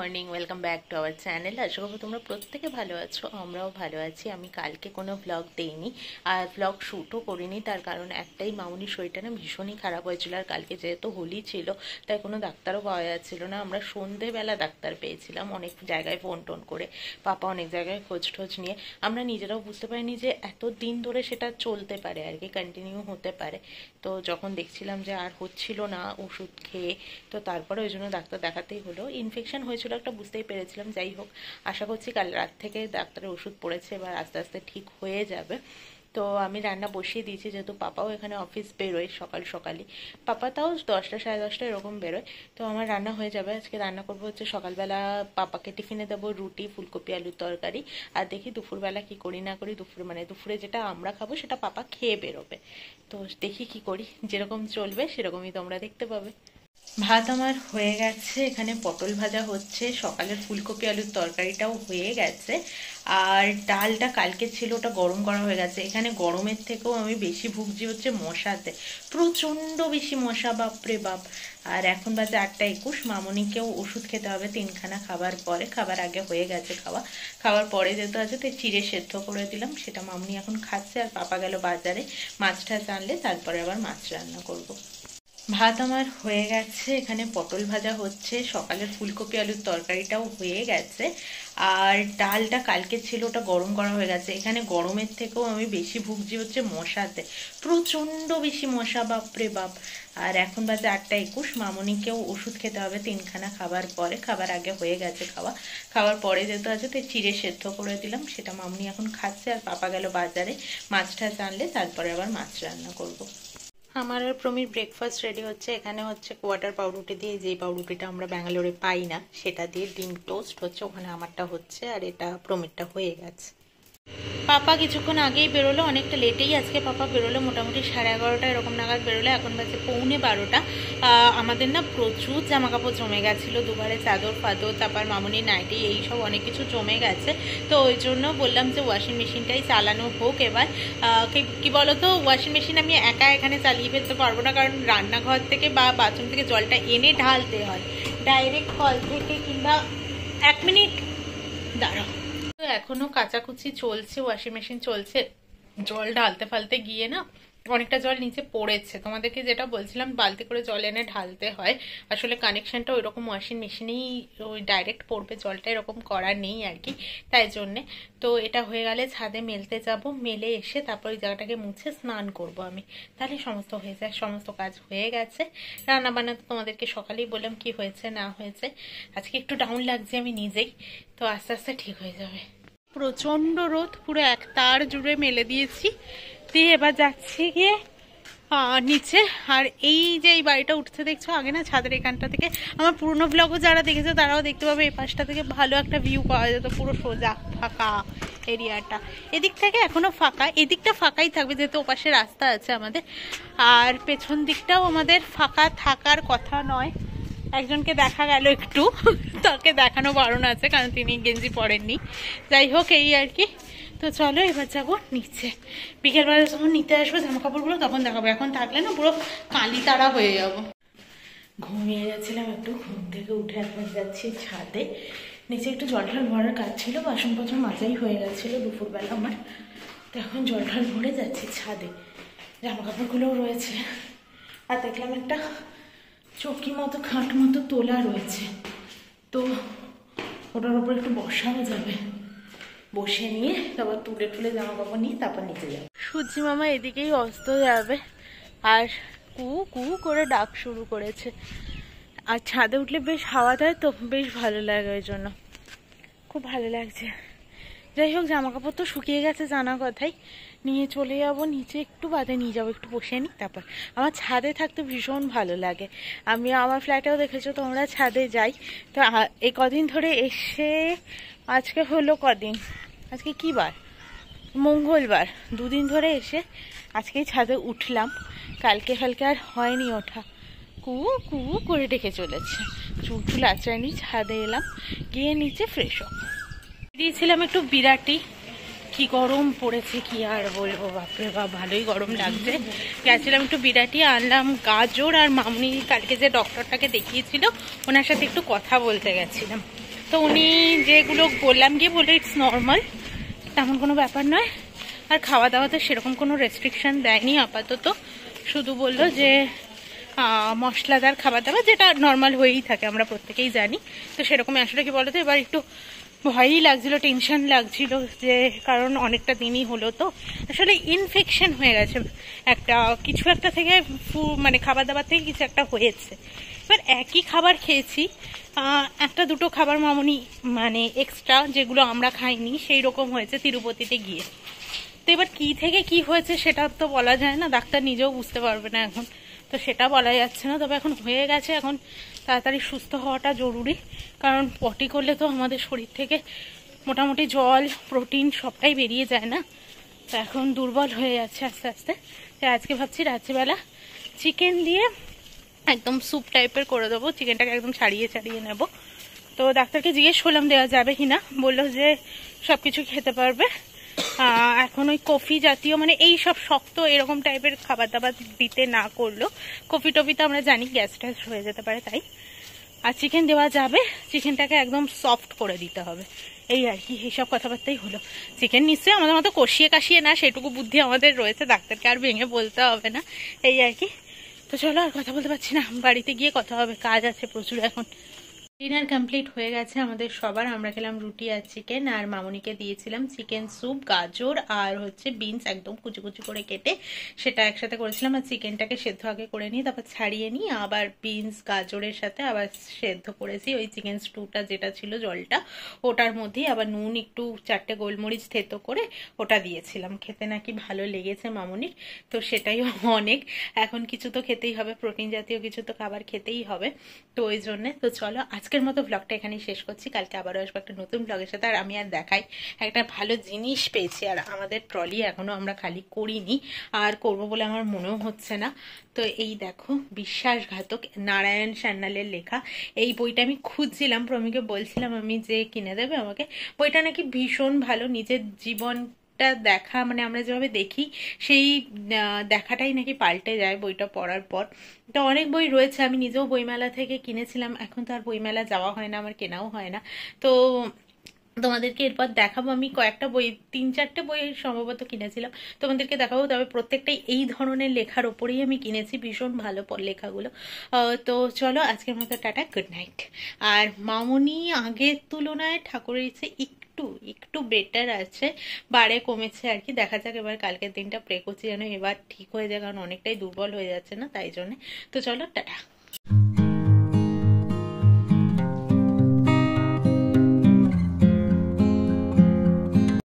Morning, welcome back to our channel. আশা করবো তোমরা প্রত্যেকে ভালো আছো, আমরাও ভালো আছি। আমি কালকে কোনো ভ্লগ দেইনি আর ভ্লগ শ্যুটও করিনি, তার কারণ একটাই, মামুনির শরীরটা না ভীষণই খারাপ হয়েছিল। আর কালকে যেহেতু হোলি ছিল তাই কোনো ডাক্তারও পাওয়া যাচ্ছিল না। আমরা সন্ধেবেলা ডাক্তার পেয়েছিলাম অনেক জায়গায় ফোন টোন করে, পাপা অনেক জায়গায় খোঁজ টোজ নিয়ে। আমরা নিজেরাও বুঝতে পারিনি যে এত দিন ধরে সেটা চলতে পারে আর কি, কন্টিনিউ হতে পারে। তো যখন দেখছিলাম যে আর হচ্ছিল না ওষুধ খেয়ে, তো তারপরে ওই জন্য ডাক্তার দেখাতেই হলো। ইনফেকশন হয়েছিল একটা, বুঝতেই পেরেছিলাম। যাই হোক, আশা করছি কাল রাত থেকে ডাক্তারের ওষুধ পড়েছে, এবার আস্তে আস্তে ঠিক হয়ে যাবে। তো আমি রান্না বসিয়ে দিয়েছি, যেহেতু পাপাও এখানে অফিস বেরোয় সকাল সকালই। পাপা তাও 10টা সাড়ে 10টা এরকম বেরোয়। তো আমার রান্না হয়ে যাবে। আজকে রান্না করবো হচ্ছে সকালবেলা পাপাকে টিফিনে দেবো রুটি, ফুলকপি আলুর তরকারি। আর দেখি দুপুরবেলা কি করি না করি। দুপুরে যেটা আমরা খাবো সেটা পাপা খেয়ে বেরোবে। তো দেখি কি করি, যেরকম চলবে সেরকমই তোমরা দেখতে পাবে। ভাত আমার হয়ে গেছে, এখানে পটল ভাজা হচ্ছে, সকালের ফুলকপি আলুর তরকারিটাও হয়ে গেছে। আর ডালটা কালকে ছিল, ওটা গরম করা হয়ে গেছে। এখানে গরমের থেকেও আমি বেশি ভুগছি হচ্ছে মশাতে, প্রচণ্ড বেশি মশা, বাপরে বাপ। আর এখন বাজে 8টা 21, মামনিকেও ওষুধ খেতে হবে 3খানা খাবার পরে। খাবার আগে হয়ে গেছে খাওয়া, খাওয়ার পরে যেতে আছে, তাই চিড়ে সেদ্ধ করে দিলাম, সেটা মামনি এখন খাচ্ছে। আর পাপা গেল বাজারে, মাছ টাছ আনলে তারপরে আবার মাছ রান্না করবো। ভাত আমার হয়ে গেছে, এখানে পটল ভাজা হচ্ছে, সকালের ফুলকপি আলুর তরকারিটাও হয়ে গেছে। আর ডালটা কালকে ছিল, ওটা গরম করা হয়ে গেছে। এখানে গরমের থেকেও আমি বেশি ভুগছি হচ্ছে মশাতে, প্রচণ্ড বেশি মশা, বাপরে বাপ। আর এখন বাজে 8টা 21, মামনিকেও ওষুধ খেতে হবে 3খানা খাবার পরে। খাবার আগে হয়ে গেছে খাওয়া, খাওয়ার পরে যেতে আছে, তাই চিড়ে সেদ্ধ করে দিলাম, সেটা মামনি এখন খাচ্ছে। আর পাপা গেল বাজারে, মাছ টাছ আনলে তারপরে আবার মাছ রান্না করবো। আমার আর প্রমির ব্রেকফাস্ট রেডি হচ্ছে। এখানে হচ্ছে কোয়াটার পাউরুটি দিয়ে, যেই পাউরুটিটা আমরা ব্যাঙ্গালোরে পাই না, সেটা দিয়ে ডিম টোস্ট হচ্ছে। ওখানে আমারটা হচ্ছে আর এটা প্রমিরটা হয়ে গেছে। পাপা কিছুক্ষণ আগেই বেরোলো, অনেকটা লেটেই আজকে পাপা বেরোলো, মোটামুটি 11:30 এরকম নাগাদ বেরোলো। এখন বাজে 11:45। আমাদের না প্রচুর জামা কাপড় জমে গেছিলো, দুবারে চাদর ফাদর, তারপর মামুনি নাইটি, এইসব অনেক কিছু জমে গেছে। তো ওই জন্য বললাম যে ওয়াশিং মেশিনটাই চালানো হোক এবার। কি বলতো, ওয়াশিং মেশিন আমি একা এখানে চালিয়ে ফেলতে পারবো না, কারণ রান্নাঘর থেকে বা বাথরুম থেকে জলটা এনে ঢালতে হয় ডাইরেক্ট কল থেকে, কিংবা 1 মিনিট দাঁড়াও। এখনো কাচাকুচি চলছে, ওয়াশিং মেশিন চলছে। জল ঢালতে ফালতে গিয়ে না অনেকটা জল নিচে পড়েছে। তোমাদেরকে যেটা বলছিলাম, বালতি করে জল এনে ঢালতে হয়। আসলে কানেকশনটা ওইরকম ওয়াশিং মেশিনেই ওই ডাইরেক্ট পড়বে জলটা, এরকম করা নেই আর কি, তাই জন্যে। তো এটা হয়ে গেলে ছাদে মেলতে যাব, মেলে এসে তারপর ওই জায়গাটাকে মুছে স্নান করব আমি, তাহলে সমস্ত হয়ে যায়। সমস্ত কাজ হয়ে গেছে। রান্না বান্না তো তোমাদেরকে সকালেই বললাম কি হয়েছে না হয়েছে। আজকে একটু ডাউন লাগছে আমি নিজেই, তো আস্তে আস্তে ঠিক হয়ে যাবে। প্রচন্ড রোদ, পুরো এক তার জুড়ে মেলে দিয়েছি, দিয়ে এবার যাচ্ছি গিয়ে নিচে। আর এই যে এই বাড়িটা উঠতে দেখছো আগে না, ছাদের এখানটা থেকে, আমার পুরনো ব্লগও যারা দেখেছো তারাও দেখতে পাবে, এই পাশটা থেকে ভালো একটা ভিউ পাওয়া যেত, পুরো সোজা ফাঁকা এরিয়াটা। এদিক থেকে এখনো ফাঁকা, এদিকটা ফাঁকাই থাকবে যেহেতু ওপাশে রাস্তা আছে আমাদের। আর পেছন দিকটাও আমাদের ফাঁকা থাকার কথা নয়। একজনকে দেখা গেল একটু, তাকে দেখানো বারণ আছে কারণ তিনি গেঞ্জি পরেননি। যাই হোক, এই আর কি। তো চলো এবার যাবো নিচে, বিকেলবেলা যখন নিতে আসবো জামা কাপড়গুলো তখন দেখাবো। এখন থাকলে না পুরো কালি তারা হয়ে যাব। ঘুমিয়ে যাচ্ছিলাম একটু, ঘুম থেকে উঠে এখন যাচ্ছি ছাদে। নিচে একটু জল ঢাল ভরার কাজ ছিল, বাসনপত্র মাজাই হয়ে গেছিলো দুপুরবেলা আমার। তো এখন জল ঢাল ভরে যাচ্ছি ছাদে, জামা কাপড়গুলোও রয়েছে। আর দেখলাম একটা চৌকি মতো খাট মতো তোলা রয়েছে, তো ওটার উপর একটু বসাও যাবে। বসে নিয়ে তারপর তুলে জামা কাপড় নিয়ে তারপর নিচে যাবে। সূর্যি মামা এদিকেই অস্ত যাবে, আর কু কু করে ডাক শুরু করেছে। আর ছাদে উঠলে বেশ হাওয়া দেয়, তো বেশ ভালো লাগে, ওই জন্য খুব ভালো লাগছে। যাই হোক, জামা কাপড় তো শুকিয়ে গেছে জানা কথাই, নিয়ে চলে যাবো নিচে, একটু বাদে নিয়ে যাবো, একটু বসে নিই তারপর। আমার ছাদে থাকতে ভীষণ ভালো লাগে। আমি আমার ফ্ল্যাটেও দেখেছো তোমরা, ছাদে যাই। তো এই কদিন ধরে এসে, আজকে হলো কদিন, আজকে কি বার, মঙ্গলবার, 2 দিন ধরে এসে আজকেই ছাদে উঠলাম। কালকে আর হয়নি ওঠা, কু কু করে ডেকে চলেছে। চুল টুল আঁচড়ানি, ছাদে এলাম, গিয়ে নিচে ফ্রেশ হব। দিয়েছিলাম একটু বিরাটি, কি গরম পড়েছে কি আর বলবো, বাপরে বাপ, ভালোই গরম লাগছে। গেছিলাম একটু বিরাটি আনলাম, গাজর, আর মামনি কালকে যে ডক্টরটাকে দেখিয়েছিল ওনার সাথে একটু কথা বলতে গেছিলাম। তো উনি যেগুলো বললাম গিয়ে বলে ইটস নর্মাল, তেমন কোনো ব্যাপার নয়। আর খাওয়া দাওয়াতে সেরকম কোনো রেস্ট্রিকশন দেয়নি আপাতত, শুধু বললো যে মশলাদার খাবার দাবার, যেটা নর্মাল হয়েই থাকে আমরা প্রত্যেকেই জানি। তো সেরকমই আসলে কি বলতো, এবার একটু ভয়ই লাগছিল, টেনশন লাগছিল, যে কারণ অনেকটা দিনই হলো তো আসলে ইনফেকশন হয়ে গেছে একটা কিছু একটা থেকে, মানে খাবার দাবার থেকে কিছু একটা হয়েছে। এবার একই খাবার খেয়েছি, একটা দুটো খাবার মামুনি মানে এক্সট্রা যেগুলো আমরা খাইনি সেই রকম হয়েছে তিরুপতিতে গিয়ে। তো এবার কি থেকে কি হয়েছে সেটা তো বলা যায় না, ডাক্তার নিজেও বুঝতে পারবে না এখন, তো সেটা বলা যাচ্ছে না। তবে এখন হয়ে গেছে, এখন তাড়াতাড়ি সুস্থ হওয়াটা জরুরি, কারণ পটি করলে তো আমাদের শরীর থেকে মোটামুটি জল প্রোটিন সবটাই বেরিয়ে যায় না। তো এখন দুর্বল হয়ে যাচ্ছে আস্তে আস্তে। তো আজকে ভাবছি রাত্রিবেলা চিকেন দিয়ে একদম স্যুপ টাইপের করে দেবো, চিকেনটাকে একদম ছাড়িয়ে ছাড়িয়ে নেব। তো ডাক্তারকে জিজ্ঞেস করলাম দেওয়া যাবে কিনা, বললো যে সব কিছু খেতে পারবে। এখন ওই কফি জাতীয় মানে এই সব শক্ত এরকম টাইপের খাবার দাবার দিতে না করলো, কফি টফি তো আমরা জানি গ্যাস ট্যাস হয়ে যেতে পারে তাই। আর চিকেন দেওয়া যাবে, চিকেনটাকে একদম সফট করে দিতে হবে, এই আর কি। এইসব কথাবার্তাই হলো। চিকেন নিশ্চয়ই আমাদের মতো কষিয়ে কাশিয়ে না, সেটুকু বুদ্ধি আমাদের রয়েছে, ডাক্তারকে আর ভেঙে বলতে হবে না, এই আর কি। তো চলো আর কথা বলতে পারছি না, বাড়িতে গিয়ে কথা হবে, কাজ আছে প্রচুর এখন। ডিনার কমপ্লিট হয়ে গেছে আমাদের সবার, আমরা খেলাম রুটি আর চিকেন, আর মামুনিকে দিয়েছিলাম চিকেন স্যুপ, গাজর আর হচ্ছে বিনস একদম কুচি কুচি করে কেটে সেটা একসাথে করেছিলাম। আর চিকেনটাকে সেদ্ধ আগে করে নিই, তারপর ছাড়িয়ে নিই, আবার বিনস গাজরের সাথে আবার সেদ্ধ করেছি ওই চিকেন স্টুটা যেটা ছিল জলটা, ওটার মধ্যেই আবার নুন একটু 4টে গোলমরিচ থেতো করে ওটা দিয়েছিলাম। খেতে নাকি ভালো লেগেছে মামুনির, তো সেটাই অনেক। এখন কিছু তো খেতেই হবে, প্রোটিন জাতীয় কিছু তো খাবার খেতেই হবে, তো ওই জন্যে। তো চলো আজকের মতো ব্লগটা এখানেই শেষ করছি, কালকে আবারও আসবো একটা নতুন ব্লগের সাথে। আর আমি আর দেখাই একটা ভালো জিনিস পেয়েছি, আর আমাদের ট্রলি এখনো আমরা খালি করিনি, আর করব বলে আমার মনেও হচ্ছে না। তো এই দেখো, বিশ্বাসঘাতক নারায়ণ সান্যালের লেখা এই বইটা আমি খুঁজছিলাম, প্রমিকে বলছিলাম আমি যে কিনে দেবে আমাকে। বইটা নাকি ভীষণ ভালো, নিজের জীবন দেখা মানে আমরা যেভাবে দেখি সেই দেখাটাই নাকি পাল্টে যায় বইটা পড়ার পর। তো অনেক বই রয়েছে, আমি নিজেও বইমেলা থেকে কিনেছিলাম, এখন তো আর বইমেলা যাওয়া হয় না, আমার কেনাও হয় না। তো তোমাদেরকে এরপর দেখাবো, আমি কয়েকটা বই 3-4টে বই সম্ভবত কিনেছিলাম, তোমাদেরকে দেখাবো। তবে প্রত্যেকটাই এই ধরনের লেখার ওপরেই আমি কিনেছি, ভীষণ ভালো লেখাগুলো। তো চলো আজকের মতো টাটা, গুড নাইট। আর মামুনি আগের তুলনায় ঠাকুরের ইচ্ছে একটু একটু বেটার আছে, বাড়ে কমেছে আর কি। দেখা যাক, এবার কালকের দিনটা প্রে করছি যেন এবার ঠিক হয়ে যায়, কারণ অনেকটাই দুর্বল হয়ে যাচ্ছে না, তাই জন্য। তো চলো টাটা।